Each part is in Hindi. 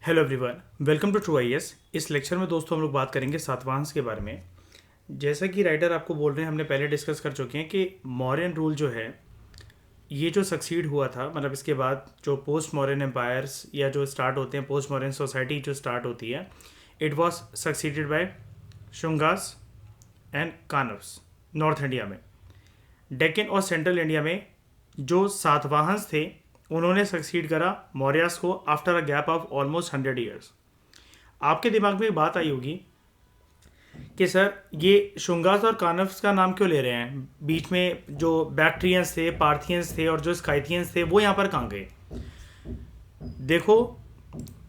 Hello everyone, welcome to true IAS. इस लेक्चर में दोस्तों हम लोग बात करेंगे सातवाहंस के बारे में। जैसा कि राइटर आपको बोल रहे हैं, हमने पहले डिस्कस कर चुके हैं कि मौर्यन रूल जो है ये जो सक्सीड हुआ था, मतलब इसके बाद जो पोस्ट मौर्यन एम्पायर्स या जो स्टार्ट होते हैं, पोस्ट मौर्यन सोसाइटी जो स्टार्ट होती है, it was succeeded by Shungas and Kanvas north India में। डेक्कन और सेंट्रल इंडिया में जो सातवाहंस थे उन्होंने सक्सीड करा मौर्यास को after a gap of almost 100 years. आपके दिमाग में एक बात आई होगी कि सर ये शुंगास और कानव्स का नाम क्यों ले रहे हैं, बीच में जो बैक्ट्रियंस थे, पार्थियंस थे और जो स्काइथियंस थे वो यहाँ पर कहाँ गए। देखो,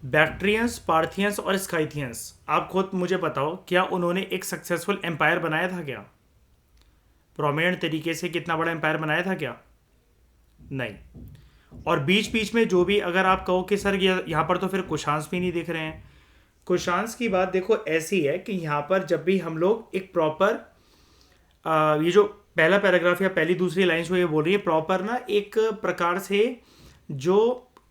बैक्ट्रियंस, पार्थियंस और स्काइथियंस, आप खुद मुझे बताओ, क्या उन्होंने एक सक्सेसफुल एम्पायर बनाया था क्या? प्रोमिनेंट तरीके से कितना बड़ा एम्पायर बनाया था क्या? नहीं। और बीच बीच में जो भी, अगर आप कहो कि सर ये यहाँ पर तो फिर कुशांस भी नहीं दिख रहे हैं। कुशांस की बात देखो ऐसी है कि यहाँ पर जब भी हम लोग एक प्रॉपर, ये जो पहला पैराग्राफ या पहली दूसरी लाइन जो ये बोल रही है, प्रॉपर ना एक प्रकार से जो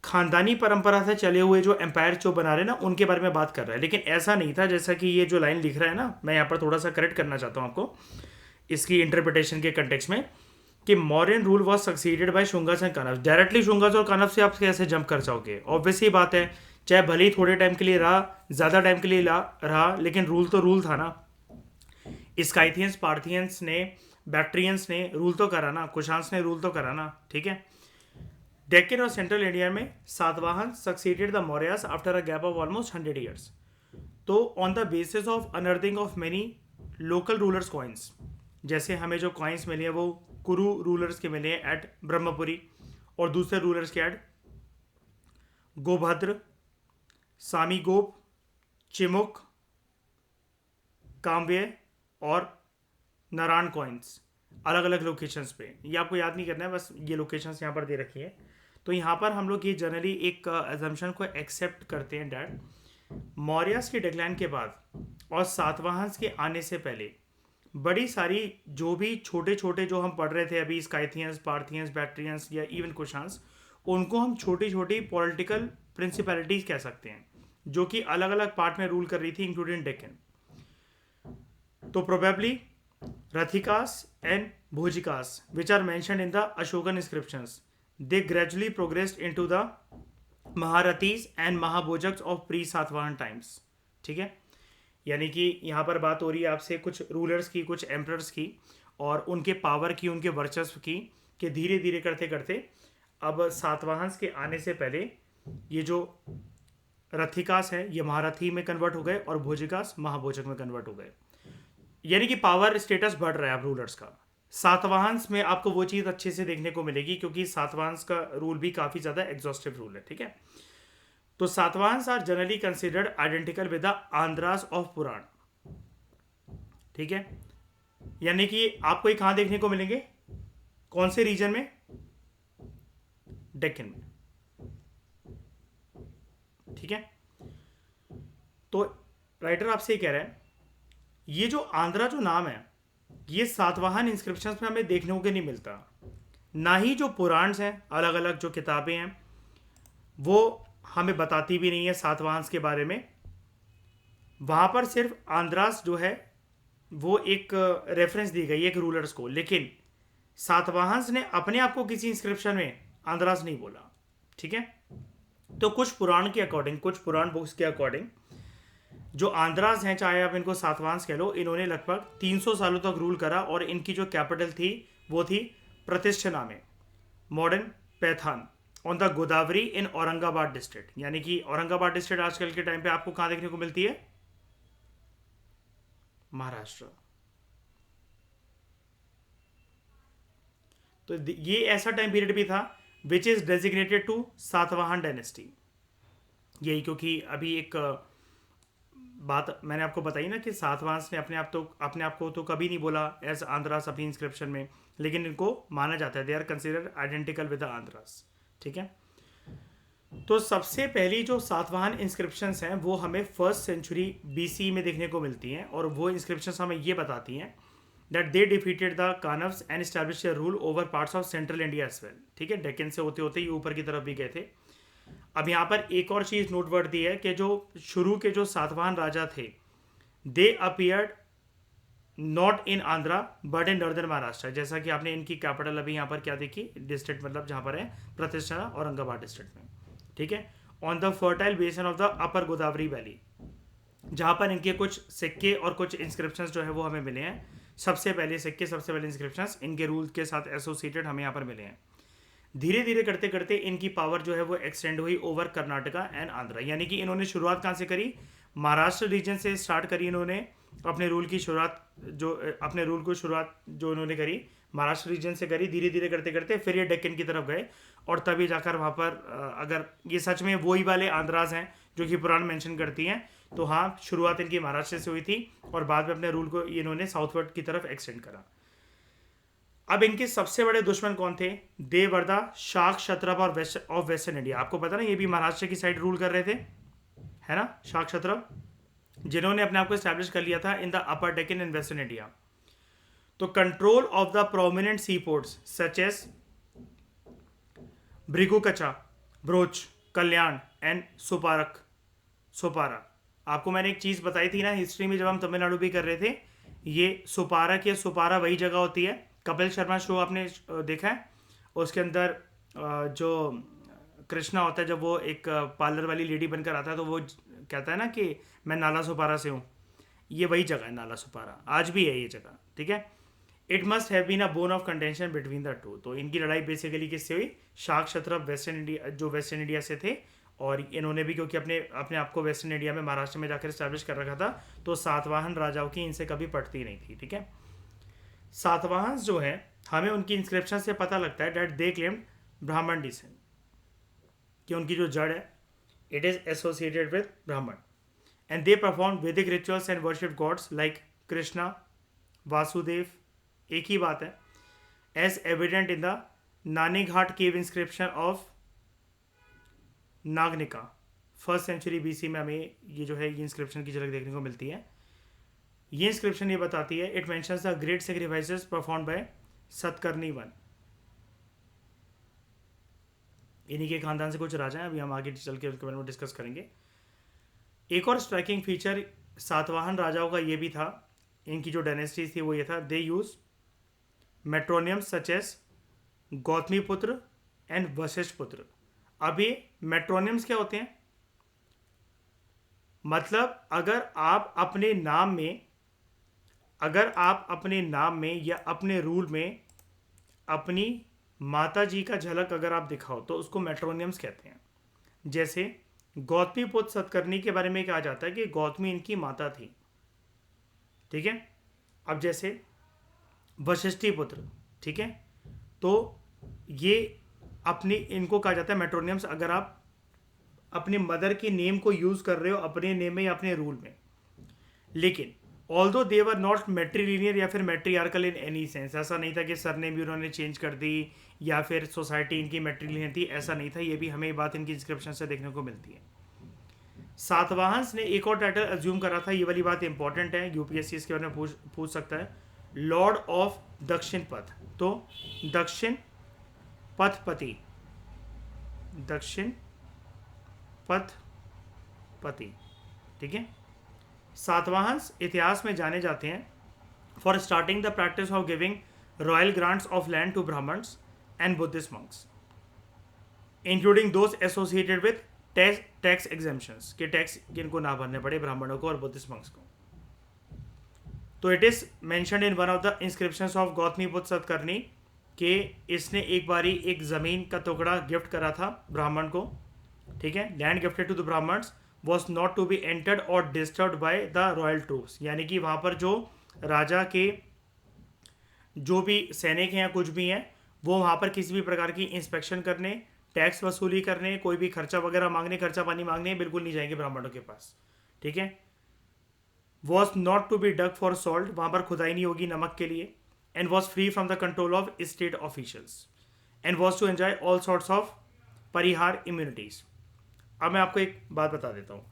खानदानी परंपरा से चले हुए जो एम्पायर जो बना रहे हैं ना, उनके बारे में बात कर रहा है। लेकिन ऐसा नहीं था जैसा कि ये जो लाइन लिख रहा है ना, मैं यहाँ पर थोड़ा सा करेक्ट करना चाहता हूँ आपको इसकी इंटरप्रिटेशन के कंटेक्स्ट में, कि Mauryan rule was succeeded by Shungas and Kanvas. Directly Shungas और कानव्स से आप कैसे जंप कर जाओगे? ऑब्वियस ही बात है, चाहे भले ही थोड़े टाइम के लिए रहा, ज़्यादा टाइम के लिए रहा, लेकिन रूल तो रूल था ना। स्काइथियंस, पार्थियंस ने, बैक्ट्रियंस ने रूल तो करा ना, कुशांस ने रूल तो करा ना, ठीक है। डेक्कन और सेंट्रल इंडिया में Satavahana succeeded the Mauryas after a gap of almost 100 years. तो on the basis of unearthing of many local rulers coins, जैसे हमें जो कॉइन्स मिले हैं वो कुरु रूलर्स के मिले हैं एट ब्रह्मपुरी, और दूसरे रूलर्स के एट गोभद्र, सामीगोप, चिमुक, काम्बे और नारायण कॉइन्स, अलग अलग लोकेशंस पे। ये आपको याद नहीं करना है, बस ये लोकेशंस यहाँ पर दे रखी है। तो यहाँ पर हम लोग ये जनरली एक एजम्पशन को एक्सेप्ट करते हैं डैट मौर्यास के डिक्लाइन के बाद और सातवाहंस के आने से पहले बड़ी सारी जो भी छोटे छोटे जो हम पढ़ रहे थे अभी, स्काइथियंस, पार्थियंस, बैक्ट्रियंस या इवन कुशांस, उनको हम छोटी छोटी पॉलिटिकल प्रिंसिपैलिटीज कह सकते हैं जो कि अलग अलग पार्ट में रूल कर रही थी, इंक्लूडिंग डेक्कन। तो probably Rathikas and Bhojikas which are mentioned in the Ashokan inscriptions, they gradually progressed into the Maharathis and Mahabhojakas of pre Satavahana times. ठीक है, यानी कि यहाँ पर बात हो रही है आपसे कुछ रूलर्स की, कुछ एम्परर्स की, और उनके पावर की, उनके वर्चस्व की, कि धीरे धीरे करते करते अब सातवाहंस के आने से पहले ये जो रथिकास है ये महारथी में कन्वर्ट हो गए और भोजिकास महाभोजक में कन्वर्ट हो गए। यानी कि पावर स्टेटस बढ़ रहा है अब रूलर्स का। सातवाहंस में आपको वो चीज़ अच्छे से देखने को मिलेगी क्योंकि सातवाहंस का रूल भी काफ़ी ज़्यादा एग्जॉस्टिव रूल है, ठीक है। तो Satavahanas are generally considered identical with the Andhras of Purana, ठीक है। यानी कि आपको ये कहां देखने को मिलेंगे, कौन से रीजन में? डेक्कन में, ठीक है। तो राइटर आपसे ये कह रहा है ये जो आंध्रा जो नाम है ये सातवाहन इंस्क्रिप्शंस में हमें देखने को नहीं मिलता, ना ही जो पुराण्स हैं, अलग अलग जो किताबें हैं वो हमें बताती भी नहीं है सातवाहंस के बारे में। वहाँ पर सिर्फ आंध्रास जो है वो एक रेफरेंस दी गई है एक रूलर्स को, लेकिन सातवाहंस ने अपने आप को किसी इंस्क्रिप्शन में आंध्रास नहीं बोला, ठीक है। तो कुछ पुराण के अकॉर्डिंग, कुछ पुराण बुक्स के अकॉर्डिंग जो आंध्रास हैं, चाहे आप इनको सातवाहंस कह लो, इन्होंने लगभग 300 सालों तक रूल करा और इनकी जो कैपिटल थी वो थी प्रतिष्ठना में, modern पैथान, on the Godavari in Aurangabad district. यानी कि औरंगाबाद डिस्ट्रिक्ट आजकल के टाइम पे आपको कहां देखने को मिलती है? महाराष्ट्र। तो ये ऐसा टाइम पीरियड भी था which is designated to Satavahana dynasty. यही क्योंकि अभी एक बात मैंने आपको बताई ना कि सातवाहंस ने अपने आप को तो कभी नहीं बोला एज आंध्रास अपनी इंस्क्रिप्शन में, लेकिन इनको माना जाता है, they are considered identical with the Andhras, ठीक है। तो सबसे पहली जो सातवाहन इंस्क्रिप्शंस हैं वो हमें फर्स्ट सेंचुरी बीसी में देखने को मिलती हैं, और वो इंस्क्रिप्शंस हमें ये बताती हैं that they defeated the Kanvas and established rule over parts of central India as well, ठीक है। डेक्कन से होते होते ये ऊपर की तरफ भी गए थे। अब यहाँ पर एक और चीज़ नोटवर्दी है कि जो शुरू के जो सातवाहन राजा थे, they appeared not in Andhra but in northern Maharashtra. जैसा कि आपने इनकी कैपिटल अभी यहाँ पर क्या देखी, डिस्ट्रिक्ट मतलब जहाँ पर है प्रतिष्ठा औरंगाबाद डिस्ट्रिक्ट में, ठीक है, ऑन द फर्टाइल बेसन of the upper Godavari valley, जहाँ पर इनके कुछ सिक्के और कुछ इंस्क्रिप्शंस जो है वो हमें मिले हैं। सबसे पहले सिक्के, सबसे पहले इंस्क्रिप्शंस इनके रूल के साथ एसोसिएटेड हमें यहाँ पर मिले हैं। धीरे धीरे करते करते इनकी पावर जो है वो एक्सटेंड हुई ओवर कर्नाटका एंड आंध्रा, यानी कि इन्होंने शुरुआत कहाँ से करी, महाराष्ट्र रीजन से स्टार्ट करी इन्होंने अपने रूल की शुरुआत, जो इन्होंने करी महाराष्ट्र रीजन से करी। धीरे धीरे करते करते फिर ये डेक्कन की तरफ गए और तभी जाकर वहाँ पर अगर ये सच में वही वाले आंध्राज हैं जो कि पुराण मेंशन करती हैं, तो हाँ, शुरुआत इनकी महाराष्ट्र से हुई थी और बाद में अपने रूल को इन्होंने साउथवर्ड की तरफ एक्सटेंड करा। अब इनके सबसे बड़े दुश्मन कौन थे, देववर्धा, शाक, क्षत्रप और वेस्टर्न इंडिया। आपको पता ना, ये भी महाराष्ट्र की साइड रूल कर रहे थे, है ना, शाक क्षत्रप, जिन्होंने अपने आप को एस्टैब्लिश कर लिया था in the upper Deccan in western India. तो control of the prominent sea ports such as Bhrigukachha, Broach, Kalyan and Sopara. आपको मैंने एक चीज़ बताई थी ना हिस्ट्री में, जब हम तमिलनाडु भी कर रहे थे, ये सुपारक या सुपारा वही जगह होती है। कपिल शर्मा शो आपने देखा है, उसके अंदर जो कृष्णा होता है, जब वो एक पार्लर वाली लेडी बनकर आता है तो वो कहता है ना कि मैं नाला सुपारा से हूँ। ये वही जगह है, नाला सुपारा, आज भी है ये जगह, ठीक है। It must have been a bone of contention between the two. तो इनकी लड़ाई बेसिकली किससे हुई, शाक क्षत्रप वेस्टर्न इंडिया, जो वेस्टर्न इंडिया से थे, और इन्होंने भी क्योंकि अपने आप को वेस्टर्न इंडिया में महाराष्ट्र में जाकर इस्टेब्लिश कर रखा था, तो सातवाहन राजाओं की इनसे कभी पड़ती नहीं थी, ठीक है। सातवाहन जो है, हमें उनकी इंस्क्रिप्शन से पता लगता है that they claimed Brahmin descent, कि उनकी जो जड़ है it is associated with Brahmin, and they perform Vedic rituals and worship gods like Krishna, Vasudeva, एक ही बात है, as evident in the Naneghat cave inscription of Naganika, 1st century BC में हमें ये जो है ये इंस्क्रिप्शन की झलक देखने को मिलती है। ये इंस्क्रिप्शन ये बताती है, it mentions the great sacrifices perform by Satakarni one. इन्हीं के खानदान से कुछ राजा हैं, अभी हम आगे चल के उनके बारे में डिस्कस करेंगे। एक और स्ट्राइकिंग फीचर सातवाहन राजाओं का ये भी था, इनकी जो डायनेस्टीज थी वो ये था, दे यूज मेट्रोनियम्स सच एज गौतमी पुत्र एंड वशिष्ठ पुत्र। अब ये मेट्रोनियम्स क्या होते हैं, मतलब अगर आप अपने नाम में या अपने रूल में अपनी माता जी का झलक अगर आप दिखाओ तो उसको मेट्रोनियम्स कहते हैं। जैसे गौतमी पुत्र सतकर्णी के बारे में कहा जाता है कि गौतमी इनकी माता थी, ठीक है। अब जैसे वशिष्ठी पुत्र, ठीक है, तो ये इनको कहा जाता है मेट्रोनियम्स, अगर आप अपने मदर के नेम को यूज कर रहे हो अपने नेम में या अपने रूल में। लेकिन ऑल्दो दे वर नॉट मेट्रीलिनियर या फिर मेट्रियार्कल इन एनी सेंस, ऐसा नहीं था कि सरनेम भी उन्होंने चेंज कर दी या फिर सोसाइटी इनकी मेट्रीलिनियर थी, ऐसा नहीं था। ये भी हमें बात इनकी इंस्क्रिप्शन से देखने को मिलती है। सातवाहंस ने एक और टाइटल अज्यूम करा था, ये वाली बात इंपॉर्टेंट है, यूपीएससी इसके बारे में पूछ सकता है, लॉर्ड ऑफ दक्षिण पथ। तो दक्षिण पथपति, दक्षिण पथपति, ठीक है। सातवाहंस इतिहास में जाने जाते हैं for starting the practice of giving royal grants of land to Brahmans and Buddhist monks, including those associated with tax exemptions, के टैक्स जिनको ना भरने पड़े ब्राह्मणों को और बुद्धिस्ट मंक्स को। तो it is mentioned in one of the inscriptions of Gautami पुत्र सतकर्णी कि इसने एक बारी एक ज़मीन का टुकड़ा गिफ्ट करा था ब्राह्मण को, ठीक है। Land gifted to the Brahmins was not to be entered और disturbed by the royal troops, यानी कि वहाँ पर जो राजा के जो भी सैनिक हैं या कुछ भी हैं वो वहाँ पर किसी भी प्रकार की इंस्पेक्शन करने, टैक्स वसूली करने, कोई भी खर्चा वगैरह मांगने, खर्चा पानी मांगने बिल्कुल नहीं जाएंगे ब्राह्मणों के पास, ठीक है। Was not to be dug for salt, वहाँ पर खुदाई नहीं होगी नमक के लिए, and was free from the control of state officials, and was to enjoy all sorts of parihara immunities. अब मैं आपको एक बात बता देता हूँ,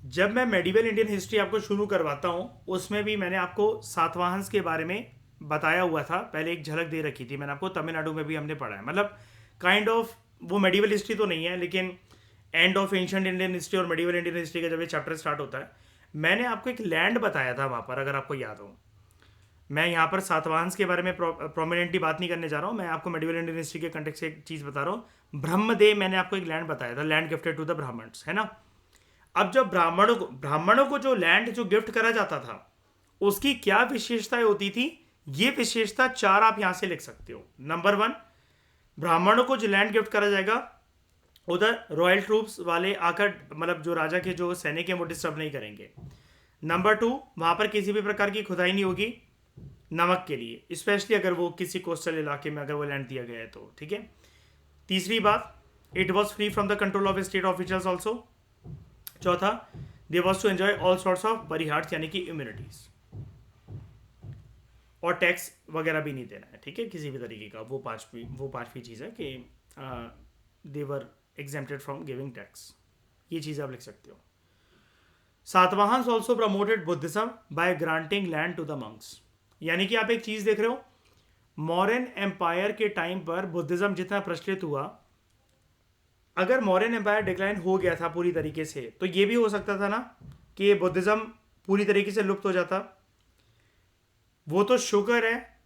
जब मैं मेडिवल इंडियन हिस्ट्री आपको शुरू करवाता हूँ उसमें भी मैंने आपको सातवाहंस के बारे में बताया हुआ था, पहले एक झलक दे रखी थी मैंने आपको, तमिलनाडु में भी हमने पढ़ा है, मतलब काइंड ऑफ वो मेडिवल हिस्ट्री तो नहीं है, लेकिन end of ancient Indian history और मेडिवल इंडियन हिस्ट्री का जब ये चैप्टर स्टार्ट होता है, मैंने आपको एक लैंड बताया था वहाँ पर, अगर आपको याद हो। मैं यहाँ पर सातवाहंस के बारे में प्रोमिनेंटली बात नहीं करने जा रहा हूँ, मैं आपको मेडिवल इंडियन हिस्ट्री के कंटेक्स्ट से एक चीज़ बता रहा हूँ। ब्रह्मदेव मैंने आपको एक लैंड बताया था, land gifted to the Brahmans, है ना। अब जब ब्राह्मणों को जो लैंड जो गिफ्ट करा जाता था, उसकी क्या विशेषताएं होती थी, ये विशेषता 4 आप यहां से लिख सकते हो। नंबर 1, ब्राह्मणों को जो लैंड गिफ्ट करा जाएगा, उधर रॉयल ट्रूप्स वाले आकर, मतलब जो राजा के जो सैनिक हैं वो डिस्टर्ब नहीं करेंगे। नंबर 2, वहां पर किसी भी प्रकार की खुदाई नहीं होगी नमक के लिए, स्पेशली अगर वो किसी कोस्टल इलाके में अगर वो लैंड दिया गया है तो, ठीक है। तीसरी बात, it was free from the control of state officials also. चौथा, they was to enjoy all sorts of परिहार्थ यानी कि इम्यूनिटीज, और टैक्स वगैरह भी नहीं देना है, ठीक है, किसी भी तरीके का। वो पांचवी चीज़ है कि they were exempted from giving tax. ये चीज़ आप लिख सकते हो। Satavahanas also promoted Buddhism by granting land to the monks. यानी कि आप एक चीज़ देख रहे हो, मौर्यन एम्पायर के टाइम पर बुद्धिज्म जितना प्रचलित हुआ, अगर मौर्यन एम्पायर डिक्लाइन हो गया था पूरी तरीके से, तो ये भी हो सकता था ना कि बुद्धिज्म पूरी तरीके से लुप्त हो जाता। वो तो शुक्र है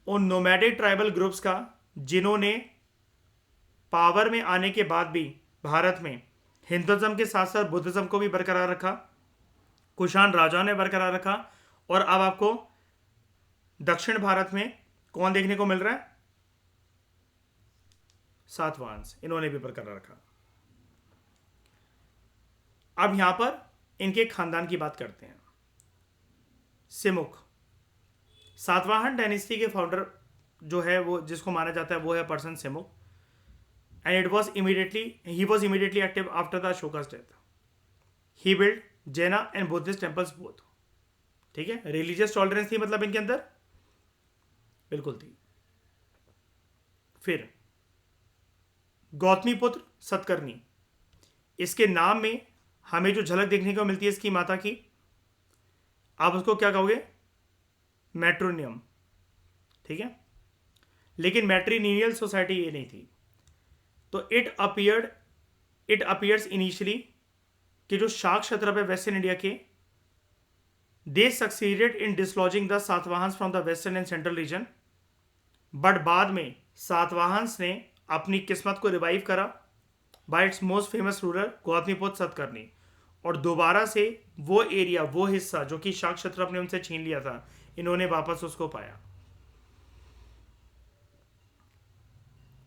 उन नोमैडिक ट्राइबल ग्रुप्स का, जिन्होंने पावर में आने के बाद भी भारत में हिंदुज्म के साथ साथ बुद्धिज्म को भी बरकरार रखा, कुषाण राजाओं ने बरकरार रखा। और अब आपको दक्षिण भारत में कौन देखने को मिल रहा है? सातवाहन्स, इन्होंने भी बरकरार रखा। अब यहां पर इनके खानदान की बात करते हैं। सिमुक, सातवाहन डायनेस्टी के फाउंडर जो है, वो जिसको माना जाता है वो है person Simuka, and he was immediately active after the Ashoka's death. He build Jaina and Buddhist temples both. ठीक है, रिलीजियस टॉलरेंस थी मतलब इनके अंदर, बिल्कुल थी। फिर गौतमी पुत्र सतकर्णी, इसके नाम में हमें जो झलक देखने को मिलती है इसकी माता की, आप उसको क्या कहोगे? मैट्रोनियम, ठीक है। लेकिन मैट्रिनियल सोसाइटी ये नहीं थी। तो इट अपियर्स इनिशियली कि जो शाक क्षत्रप है वेस्टर्न इंडिया के, they succeeded in dislodging the Satavahanas from the western and central region, but बाद में सातवाहन्स ने अपनी किस्मत को रिवाइव करा by its most famous ruler Gautamiputra Satakarni, और दोबारा से वो एरिया, वो हिस्सा जो कि शाक क्षत्रप ने उनसे छीन लिया था, इन्होंने वापस उसको पाया।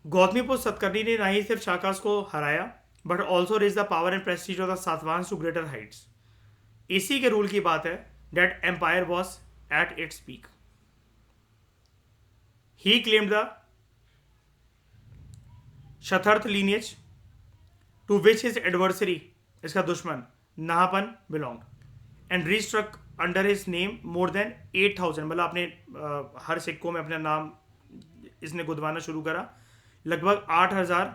गौतमीपुत्र सतकर्णी ने ना ही सिर्फ शाकास को हराया, but also raise the power and prestige of the Satavahanas to greater heights. इसी के रूल की बात है that empire was at its peak. He claimed the शतर्थ lineage to which his adversary, इसका दुश्मन Nahapana, belong, and restruck under his name more than 8,000, मतलब अपने हर सिक्कों में अपना नाम इसने गुदवाना शुरू करा, लगभग 8,000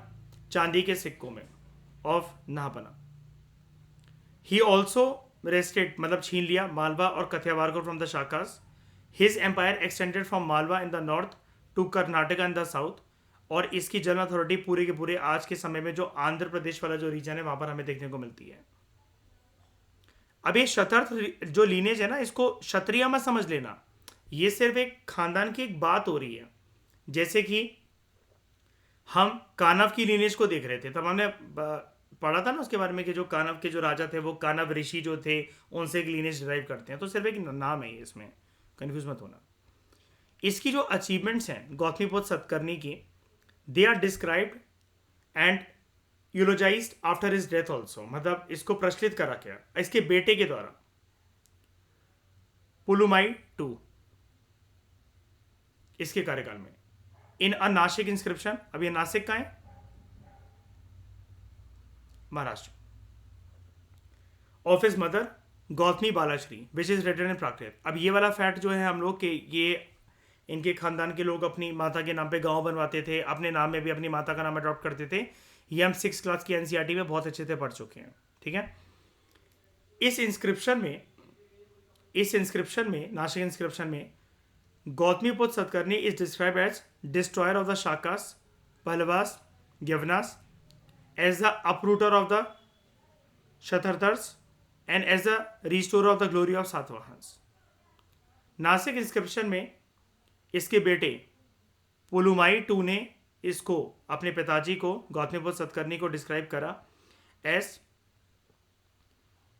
चांदी के सिक्कों में of Nahapana. He also rested, मतलब छीन लिया, मालवा और कथियावार को from the Shakas. His empire extended from Malwa in the north to Karnataka in the south, और इसकी जनरल अथॉरिटी पूरे के पूरे आज के समय में जो आंध्र प्रदेश वाला जो रीजन है वहां पर हमें देखने को मिलती है। अब ये शतर्थ जो लीनेज है ना, इसको क्षत्रिय मत समझ लेना, ये सिर्फ एक खानदान की एक बात हो रही है। जैसे कि हम कानव की लीनेज को देख रहे थे, तब हमने पढ़ा था ना उसके बारे में कि जो कानव के जो राजा थे वो कानव ऋषि जो थे उनसे एक लीनेज डिराइव करते हैं। तो सिर्फ एक नाम है, इसमें कंफ्यूज मत होना। इसकी जो अचीवमेंट्स हैं गौतमीपुत्र सतकर्णी की, they are described and eulogized after his death also, मतलब इसको प्रचलित करा गया इसके बेटे के द्वारा, पुलुमाई II, इसके कार्यकाल में, इन अ नासिक इंस्क्रिप्शन। अब ये नासिक का है, Maharashtra, of his mother Gautami Balashri which is written in Prakrit. अब ये वाला फैक्ट जो है हम लोग के, ये इनके खानदान के लोग अपनी माता के नाम पे गांव बनवाते थे, अपने नाम में भी अपनी माता का नाम अडॉप्ट करते थे। ये हम 6th क्लास की एनसीईआरटी में बहुत अच्छे से पढ़ चुके हैं, ठीक है। इस इंस्क्रिप्शन में नासिक इंस्क्रिप्शन में Gautamiputra Satakarni is describe as destroyer of the Shakas, Pahlavas Yavanas, as the uprooter of the Shatarthars, and as the restorer of the glory of Satvahans. Nashik inscription में इसके बेटे पुलुमाई टू ने इसको, अपने पिताजी को, गौतमीपुत्र सतकर्णी को डिस्क्राइब करा एस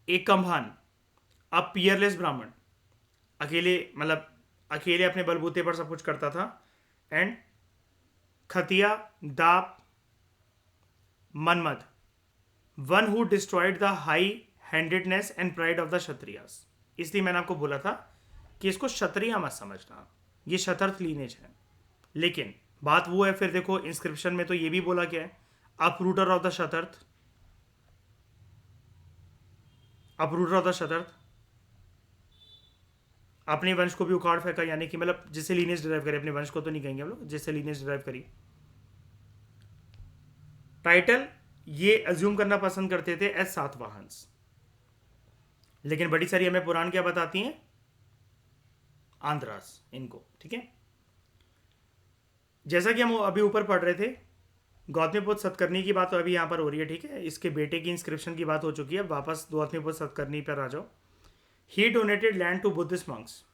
ए कम्भान, अ पियरलेस ब्राह्मण, अकेले मतलब अकेले अपने बलबूते पर सब कुछ करता था, एंड खतिया दाप मनमद, one who destroyed the high handedness and pride of the Kshatriyas. इसलिए मैंने आपको बोला था कि इसको क्षत्रिय मत समझना, ये शतर्थ लीनेज है. लेकिन बात वो है, फिर देखो इंस्क्रिप्शन में तो ये भी बोला गया है, अपरूटर ऑफ द शतर्थ, अपरूटर ऑफ द शतर्थ, अपने वंश को भी उखाड़ फेंका, यानी कि मतलब जिससे लीनेज डिराइव करे, अपने वंश को तो नहीं कहेंगे हम लोग, जिससे लीनेज डिराइव करी. टाइटल ये अज्यूम करना पसंद करते थे एज सातवाहंस, लेकिन बड़ी सारी हमें पुराण क्या बताती हैं, आंध्रास इनको. ठीक है, जैसा कि हम अभी ऊपर पढ़ रहे थे, गौतमीपुत्र सतकर्णी की बात तो अभी यहाँ पर हो रही है. ठीक है, इसके बेटे की इंस्क्रिप्शन की बात हो चुकी है, वापस गौतमीपुत्र सतकर्णी पर आ जाओ. He donated land to Buddhist monks,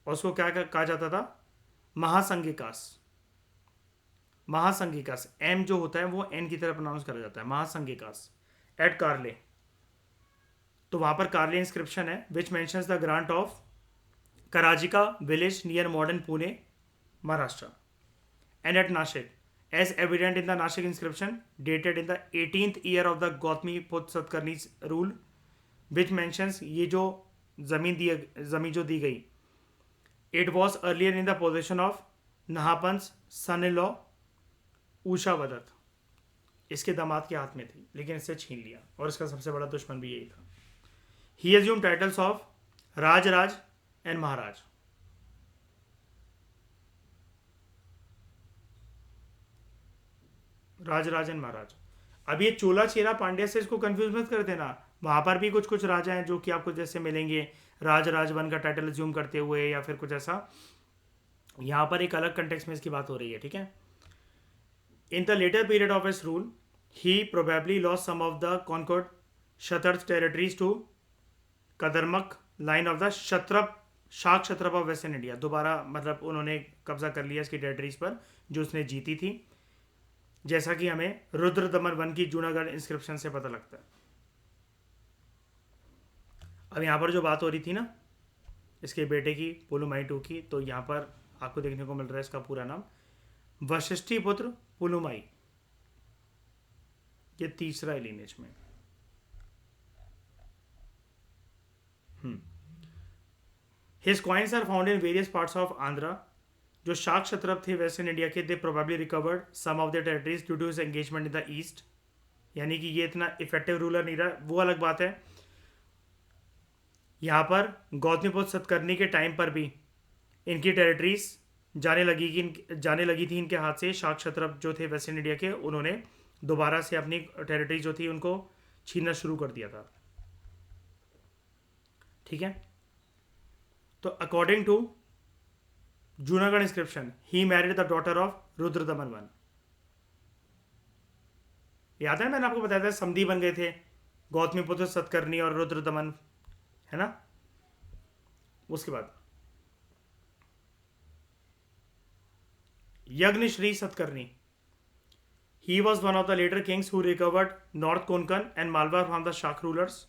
और उसको क्या कहा जाता था, महासंगिकास. महासंगिकास, एम जो होता है वो एन की तरह प्रोनाउंस करा जाता है, महासंगिकास, एट कार्ले. तो वहां पर कार्ले इंस्क्रिप्शन है which mentions the grant of Karajika village near modern Pune, Maharashtra, and at Nasik as evident in the Nashik inscription dated in the 18th year of the Gautamiputra Satkarni's rule, which mentions ये जो जमीन जो दी गई, it was earlier in the possession of Nahapan's son-in-law उषावदत्त, इसके दामाद के हाथ में थी, लेकिन इससे छीन लिया, और इसका सबसे बड़ा दुश्मन भी यही था. He assumed titles of Raj and Maharaj. Raj and Maharaj. अब ये चोला चेरा पांड्या से इसको कंफ्यूज मत कर देना, वहां पर भी कुछ कुछ राजा हैं जो कि आपको जैसे मिलेंगे राज वन का टाइटल अज्यूम करते हुए, या फिर कुछ ऐसा. यहां पर एक अलग कंटेक्स्ट में इसकी बात हो रही है. ठीक है, in the later period of his rule he probably lost some of the conquered शतर्थ territories to Kardamaka line of the Shaka Kshatrapa of western India. दोबारा मतलब उन्होंने कब्जा कर लिया इसकी टेरिटरीज पर जो उसने जीती थी, जैसा कि हमें रुद्र दमन वन की जूनागढ़ इंस्क्रिप्शन से पता लगता है. अब यहाँ पर जो बात हो रही थी ना इसके बेटे की, पुलुमाई टू की, तो यहाँ पर आपको देखने को मिल रहा है इसका पूरा नाम वशिष्ठी पुत्र पुलुमाई. ये तीसरा लीनेज में. His coins are found in various parts of Andhra. जो शाक क्षत्रप थे वेस्टर्न इंडिया के, they probably recovered some of the territories due to his engagement in the east. यानी कि ये इतना इफेक्टिव रूलर नहीं रहा, वो अलग बात है. यहाँ पर गौतमीपुत्र सतकर्णी के टाइम पर भी इनकी टेरिटरीज जाने लगी थी इनके हाथ से. शाक क्षत्रप जो थे वेस्टर्न इंडिया के, उन्होंने दोबारा से अपनी टेरिटरी जो थी उनको छीनना शुरू कर दिया था. ठीक है, तो according to Junagadh inscription he married the daughter of Rudradaman one. याद है मैंने आपको बताया था समधी बन गए थे गौतमीपुत्र सतकर्णी और रुद्रदमन, है ना. उसके बाद Yajnashri Satakarni, he was one of the later kings who recovered north Konkan and Malwa from the Shaka rulers.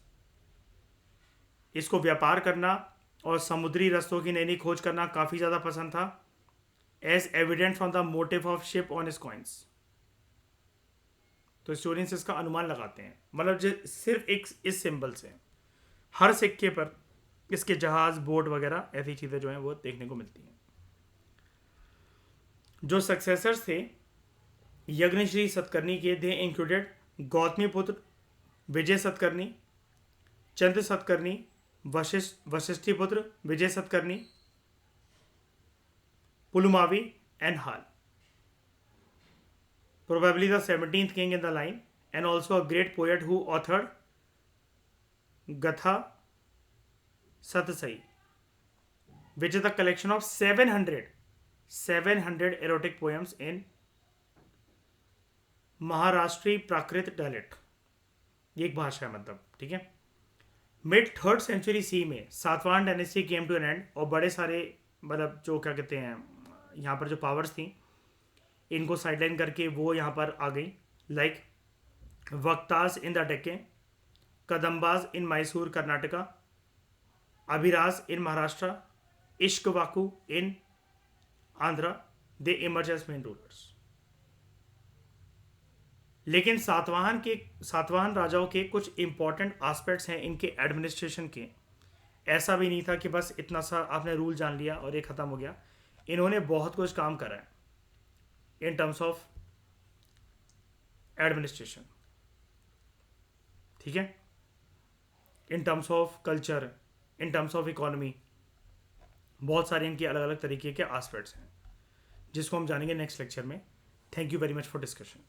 इसको व्यापार करना और समुद्री रास्तों की नई नई खोज करना काफ़ी ज़्यादा पसंद था, as evident from the motif of ship on his coins. तो स्टोरियंस इसका अनुमान लगाते हैं, मतलब सिर्फ एक इस सिंबल से हर सिक्के पर इसके जहाज, बोट वगैरह ऐसी चीज़ें जो हैं वो देखने को मिलती हैं. जो सक्सेसर्स थे यज्ञश्री सतकर्णी के, they included Gautamiputra Vijaya Satakarni, Chandra Satakarni, Vashishthiputra Vijaya Satakarni, Pulumavi and Hala. Probably the 17th king in the line, and also a great poet who authored Gatha Satsai, which is the collection of 700 erotic poems in Maharashtri Prakrit dialect, ये एक भाषा है मतलब, ठीक है। मिड थर्ड सेंचुरी सी में Satavahana dynasty came to an end, और बड़े सारे मतलब जो क्या कहते हैं यहाँ पर जो पावर्स थी इनको साइडलाइन करके वो यहाँ पर आ गई, like Vakatakas in the Deccan, Kadambas in Mysore Karnataka, Abhiras in Maharashtra, Ikshvakus in Andhra, they emerge as main rulers. लेकिन सातवाहन राजाओं के कुछ इंपॉर्टेंट एस्पेक्ट्स हैं इनके एडमिनिस्ट्रेशन के। ऐसा भी नहीं था कि बस इतना सा आपने रूल जान लिया और ये ख़त्म हो गया। इन्होंने बहुत कुछ काम करा है इन टर्म्स ऑफ एडमिनिस्ट्रेशन, ठीक है, in terms of culture, in terms of economy. बहुत सारे इनके अलग अलग तरीके के एस्पेक्ट्स हैं जिसको हम जानेंगे नेक्स्ट लेक्चर में। Thank you very much for discussion.